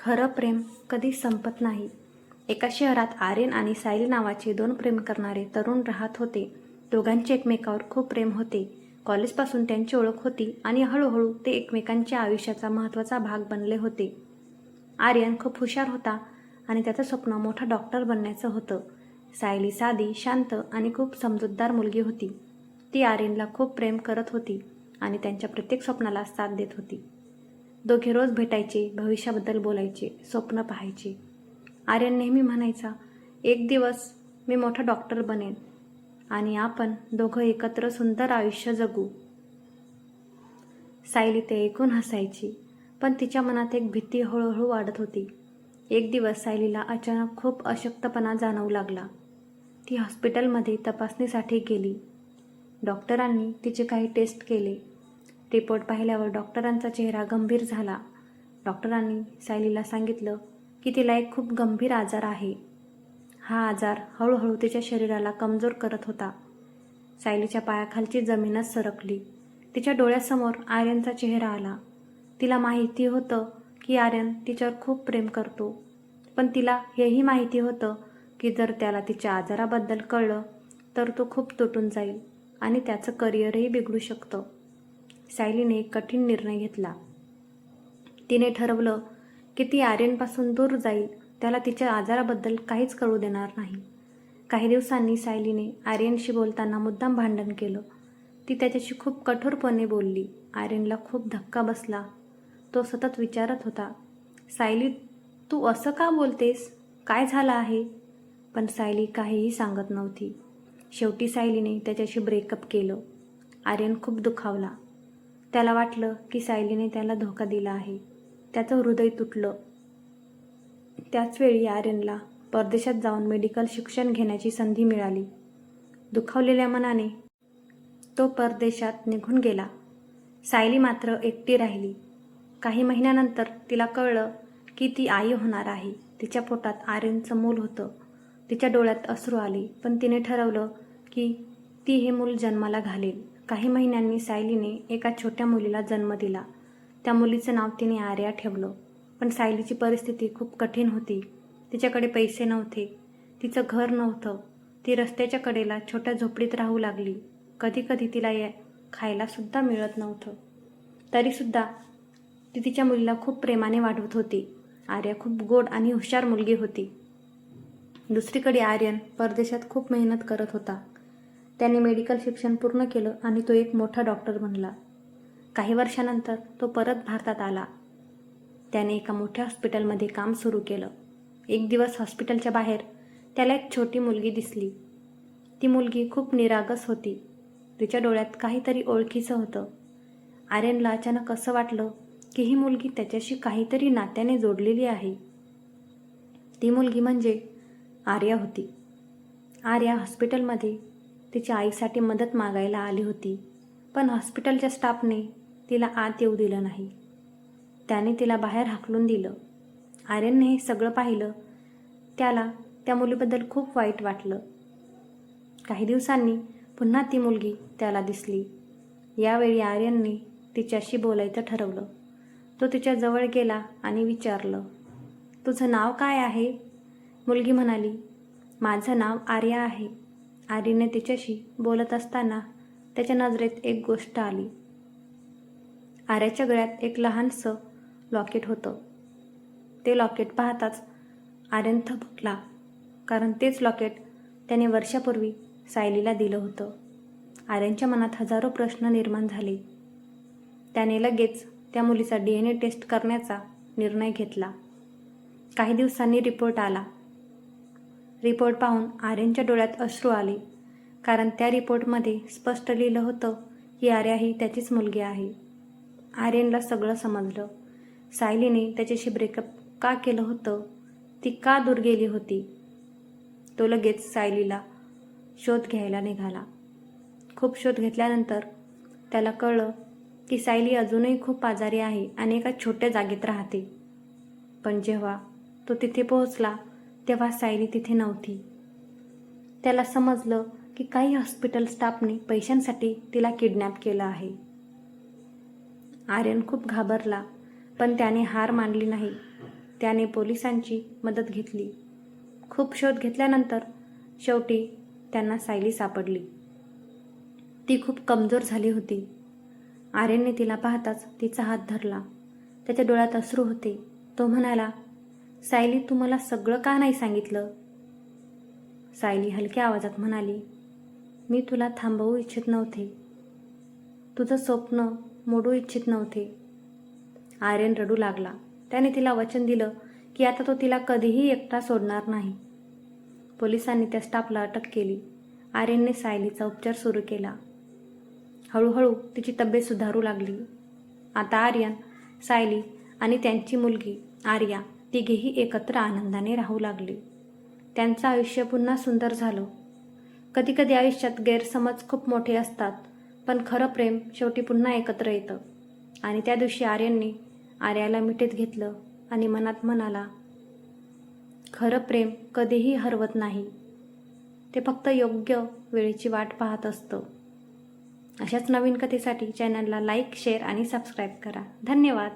खरं प्रेम कधी संपत नाही. एका शहरात आर्यन आणि सायली नावाचे दोन प्रेम करणारे तरुण राहत होते. दोघांचे एकमेकावर खूप प्रेम होते. कॉलेजपासून त्यांची ओळख होती आणि हळूहळू ते एकमेकांच्या आयुष्याचा महत्त्वाचा भाग बनले होते. आर्यन खूप हुशार होता आणि त्याचं स्वप्न मोठा डॉक्टर बनण्याचं होतं. सायली साधी, शांत आणि खूप समजूतदार मुलगी होती. ती आर्यनला खूप प्रेम करत होती आणि त्यांच्या प्रत्येक स्वप्नाला साथ देत होती. दोघे रोज भेटायचे, भविष्याबद्दल बोलायचे, स्वप्न पाहायचे. आर्यन नेहमी म्हणायचा, एक दिवस मी मोठा डॉक्टर बनेन आणि आपण दोघं एकत्र सुंदर आयुष्य जगू. सायली ते ऐकून हसायची, पण तिच्या मनात एक भीती हळूहळू वाढत होती. एक दिवस सायलीला अचानक खूप अशक्तपणा जाणवू लागला. ती हॉस्पिटलमध्ये तपासणीसाठी गेली. डॉक्टरांनी तिचे काही टेस्ट केले. रिपोर्ट पाहिल्यावर डॉक्टरांचा चेहरा गंभीर झाला. डॉक्टरांनी सायलीला सांगितलं की तिला एक खूप गंभीर आजार आहे. हा आजार हळूहळू तिच्या शरीराला कमजोर करत होता. सायलीच्या पायाखालची जमीनच सरकली. तिच्या डोळ्यासमोर आर्यनचा चेहरा आला. तिला माहिती होतं की आर्यन तिच्यावर खूप प्रेम करतो, पण तिला हेही माहिती होतं की जर त्याला तिच्या आजाराबद्दल कळलं तर तो खूप तुटून जाईल आणि त्याचं करिअरही बिघडू शकतं. सायलीने एक कठीण निर्णय घेतला. तिने ठरवलं की ती आर्यनपासून दूर जाईल, त्याला तिच्या आजाराबद्दल काहीच कळू देणार नाही. काही दिवसांनी सायलीने आर्यनशी बोलताना मुद्दाम भांडण केलं. ती त्याच्याशी खूप कठोरपणे बोलली. आर्यनला खूप धक्का बसला. तो सतत विचारत होता, सायली, तू असं का बोलतेस? काय झालं आहे? पण सायली काहीही सांगत नव्हती. शेवटी सायलीने त्याच्याशी ब्रेकअप केलं. आर्यन खूप दुखावला. त्याला वाटलं की सायलीने त्याला धोका दिला आहे. त्याचं हृदय तुटलं. त्याचवेळी आर्यनला परदेशात जाऊन मेडिकल शिक्षण घेण्याची संधी मिळाली. दुखावलेल्या मनाने तो परदेशात निघून गेला. सायली मात्र एकटी राहिली. काही महिन्यानंतर तिला कळलं की ती आई होणार आहे. तिच्या पोटात आर्यनचं मूल होतं. तिच्या डोळ्यात अश्रू आले, पण तिने ठरवलं की ती हे मूल जन्माला घालेल. काही महिन्यांनी सायलीने एका छोट्या मुलीला जन्म दिला. त्या मुलीचं नाव तिने आर्या ठेवलं. पण सायलीची परिस्थिती खूप कठीण होती. तिच्याकडे पैसे नव्हते. तिचं घर नव्हतं. ती रस्त्याच्या कडेला छोट्या झोपडीत राहू लागली. कधीकधी तिला खायला सुद्धा मिळत नव्हतं. तरीसुद्धा ती तिच्या मुलीला खूप प्रेमाने वाढवत होती. आर्या खूप गोड आणि हुशार मुलगी होती. दुसरीकडे आर्यन परदेशात खूप मेहनत करत होता. त्याने मेडिकल शिक्षण पूर्ण केलं आणि तो एक मोठा डॉक्टर बनला. काही वर्षानंतर तो परत भारतात आला. त्याने एका मोठ्या हॉस्पिटलमध्ये काम सुरू केलं. एक दिवस हॉस्पिटलच्या बाहेर त्याला एक छोटी मुलगी दिसली. ती मुलगी खूप निरागस होती. तिच्या डोळ्यात काहीतरी ओळखीचं होतं. आर्यनला अचानक असं वाटलं की ही मुलगी त्याच्याशी काहीतरी नात्याने जोडलेली आहे. ती मुलगी म्हणजे आर्या होती. आर्या हॉस्पिटलमध्ये तिच्या आईसाठी मदत मागायला आली होती, पण हॉस्पिटलच्या स्टाफने तिला आत येऊ दिलं नाही. त्याने तिला बाहेर हाकलून दिलं. आर्यनने हे सगळं पाहिलं. त्याला त्या मुलीबद्दल खूप वाईट वाटलं. काही दिवसांनी पुन्हा ती मुलगी त्याला दिसली. यावेळी आर्यनने तिच्याशी बोलायचं ठरवलं. तो तिच्या जवळ गेला आणि विचारलं, तुझं नाव काय आहे? मुलगी म्हणाली, माझं नाव आर्या आहे. आर्यनने तिच्याशी बोलत असताना त्याच्या नजरेत एक गोष्ट आली. आर्याच्या गळ्यात एक लहानसं लॉकेट होतं. ते लॉकेट पाहताच आर्यन थबकला, कारण तेच लॉकेट त्याने वर्षापूर्वी सायलीला दिलं होतं. आर्यनच्या मनात हजारो प्रश्न निर्माण झाले. त्याने लगेच त्या मुलीचा DNA टेस्ट करण्याचा निर्णय घेतला. काही दिवसांनी रिपोर्ट आला. रिपोर्ट पाहून आर्यनच्या डोळ्यात अश्रू आले, कारण त्या रिपोर्टमध्ये स्पष्ट लिहिलं होतं की आर्या ही त्याचीच मुलगी आहे. आर्यनला सगळं समजलं. सायलीने त्याच्याशी ब्रेकअप का केलं होतं, ती का दूर गेली होती. तो लगेच सायलीला शोध घ्यायला निघाला. खूप शोध घेतल्यानंतर त्याला कळलं की सायली अजूनही खूप आजारी आहे आणि एका छोट्या जागेत राहते. पण जेव्हा तो तिथे पोहोचला तेव्हा सायली तिथे नव्हती. त्याला समजलं की काही हॉस्पिटल स्टाफने पैशांसाठी तिला किडनॅप केलं आहे. आर्यन खूप घाबरला, पण त्याने हार मानली नाही. त्याने पोलिसांची मदत घेतली. खूप शोध घेतल्यानंतर शेवटी त्यांना सायली सापडली. ती खूप कमजोर झाली होती. आर्यनने तिला पाहताच तिचा हात धरला. त्याच्या डोळ्यात अश्रू होते. तो म्हणाला, सायली, तू मला सगळं का नाही सांगितलं? सायली हलक्या आवाजात म्हणाली, मी तुला थांबवू इच्छित नव्हते. तुझं स्वप्न मोडू इच्छित नव्हते. आर्यन रडू लागला. त्याने तिला वचन दिलं की आता तो तिला कधीही एकटा सोडणार नाही. पोलिसांनी त्या स्टाफला अटक केली. आर्यनने सायलीचा उपचार सुरू केला. हळूहळू तिची तब्येत सुधारू लागली. आता आर्यन, सायली आणि त्यांची मुलगी आर्या तिघेही एकत्र आनंदाने राहू लागले. त्यांचं आयुष्य पुन्हा सुंदर झालं. कधीकधी आयुष्यात गैरसमज खूप मोठे असतात, पण खरं प्रेम शेवटी पुन्हा एकत्र येतं. आणि त्या दिवशी आर्यनने आर्याला मिठीत घेतलं आणि मनात म्हणाला, खरं प्रेम कधीही हरवत नाही. ते फक्त योग्य वेळेची वाट पाहत असतं. अशाच नवीन कथेसाठी चॅनलला लाईक, शेअर आणि सबस्क्राईब करा. धन्यवाद.